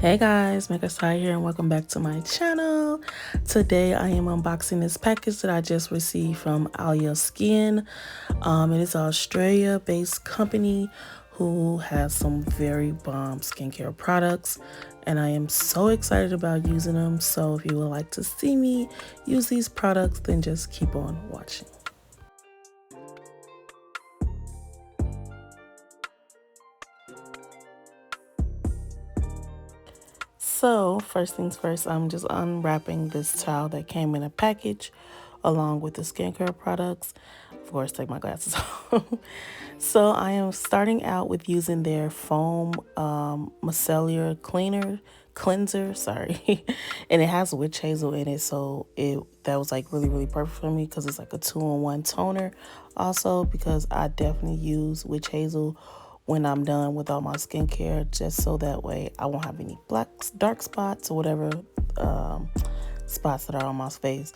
Hey guys, Megastar here and welcome back to my channel. Today I am unboxing this package that I just received from Alya Skin. It is an Australia-based company who has some very bomb skincare products, and I am so excited about using them. So if you would like to see me use these products, then just keep on watching. So first things first, I'm just unwrapping this towel that came in a package along with the skincare products. Of course, take my glasses off. So I am starting out with using their foam micellar cleanser, sorry. And it has witch hazel in it, so that was like really perfect for me because it's like a 2-in-1 toner. Also because I definitely use witch hazel when I'm done with all my skincare, just so that way I won't have any dark spots or whatever spots that are on my face.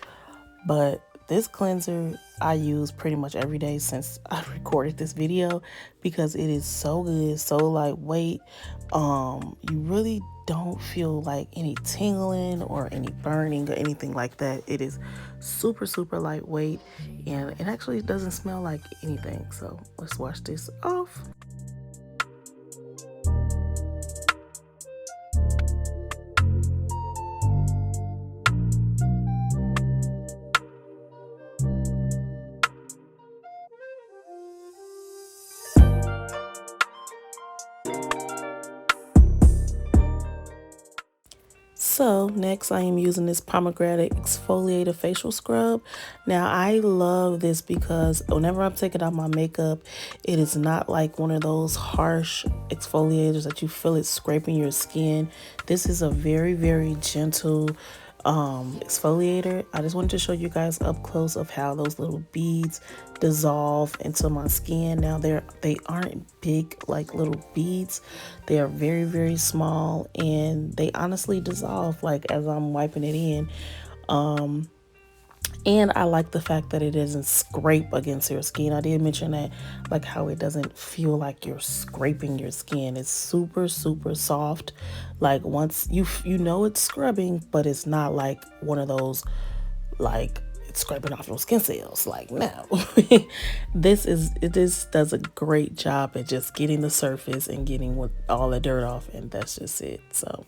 But this cleanser I use pretty much every day since I recorded this video because it is so good, so lightweight. You really don't feel like any tingling or any burning or anything like that. It is super lightweight, and it actually doesn't smell like anything. So let's wash this off. So next I am using this Pomegranate Exfoliator Facial Scrub. Now I love this because whenever I'm taking out my makeup, it is not like one of those harsh exfoliators that you feel it scraping your skin. This is a very gentle exfoliator. I just wanted to show you guys up close of how those little beads dissolve into my skin. Now they aren't big like little beads. They are very small, and they honestly dissolve like as I'm wiping it in. And I like the fact that it doesn't scrape against your skin. I did mention that, like how it doesn't feel like you're scraping your skin. It's super soft. Like once you know it's scrubbing, but it's not like one of those like it's scraping off your skin cells. Like no, this does a great job at just getting the surface and getting all the dirt off, and that's just it. So.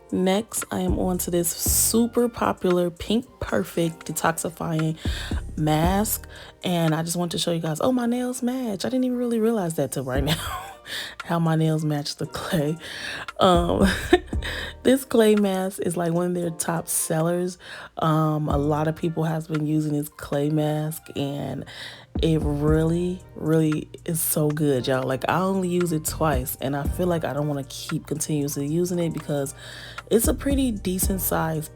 Next, I am on to this super popular Pink Perfect Detoxifying Mask, and I just want to show you guys, oh, my nails match. I didn't even really realize that till right now, how my nails match the clay. This clay mask is like one of their top sellers. A lot of people has been using this clay mask, and it really is so good, y'all. Like I only use it twice, and I feel like I don't want to keep continuously using it because it's a pretty decent size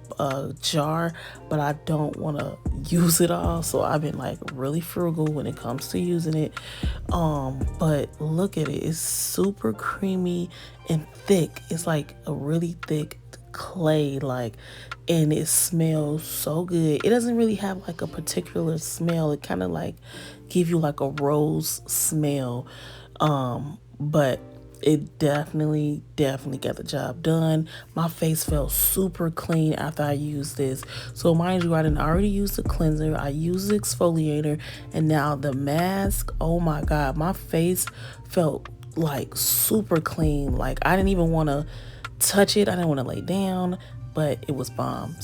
jar, but I don't want to use it all, so I've been like really frugal when it comes to using it. But look at it, it's super creamy and thick. It's like a really thick clay, like, and it smells so good. It doesn't really have like a particular smell. It kind of like give you like a rose smell, but it definitely got the job done. My face felt super clean after I used this. So mind you, I didn't already use the cleanser, I used the exfoliator, and now the mask. Oh my god, my face felt like super clean. Like I didn't even want to touch it, I didn't want to lay down, but it was bomb.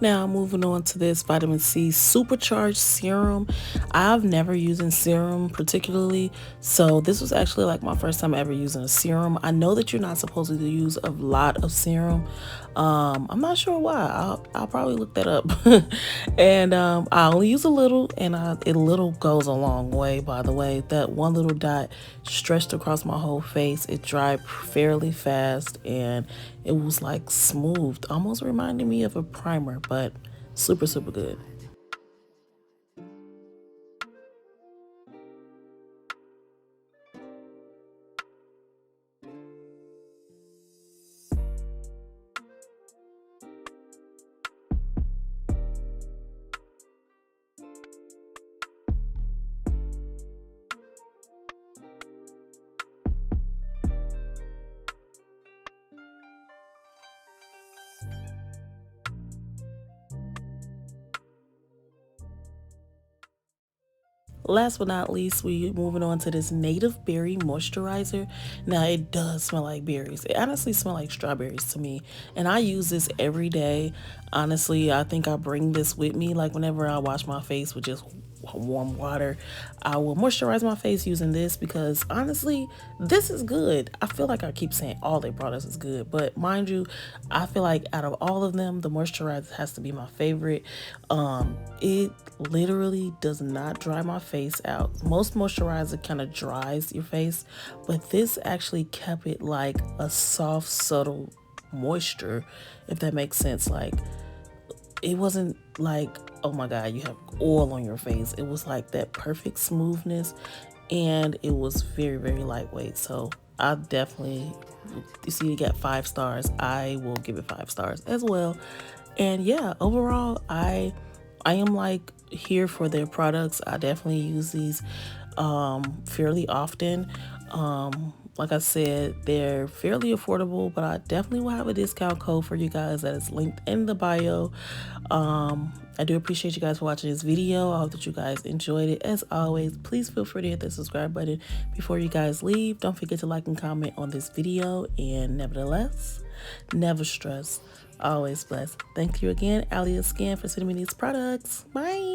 Now moving on to this vitamin C supercharged serum. I've never used a serum particularly, so this was actually like my first time ever using a serum. I know that you're not supposed to use a lot of serum. I'm not sure why. I'll probably look that up. And I only use a little, and a little goes a long way, by the way. That one little dot stretched across my whole face. It dried fairly fast, and it was like smooth, almost reminded me of a primer, but super, super good. Last but not least, we moving on to this native berry moisturizer. Now it does smell like berries. It honestly smells like strawberries to me, and I use this every day. Honestly, I think I bring this with me, like whenever I wash my face with just warm water, I will moisturize my face using this, because honestly this is good. I feel like I keep saying all their products is good, but mind you, I feel like out of all of them, the moisturizer has to be my favorite. It literally does not dry my face out. Most moisturizer kind of dries your face, but this actually kept it like a soft, subtle moisture, if that makes sense. Like, it wasn't like, oh my god, you have oil on your face. It was like that perfect smoothness, and it was very, very lightweight. So I definitely, you see, you got 5 stars. I will give it 5 stars as well. And yeah, overall, I am like here for their products. I definitely use these fairly often. Like I said, they're fairly affordable, but I definitely will have a discount code for you guys that is linked in the bio. I do appreciate you guys for watching this video. I hope that you guys enjoyed it. As always, please feel free to hit the subscribe button before you guys leave. Don't forget to like and comment on this video. And nevertheless, never stress, always blessed. Thank you again, Alya Skin, for sending me these products. Bye.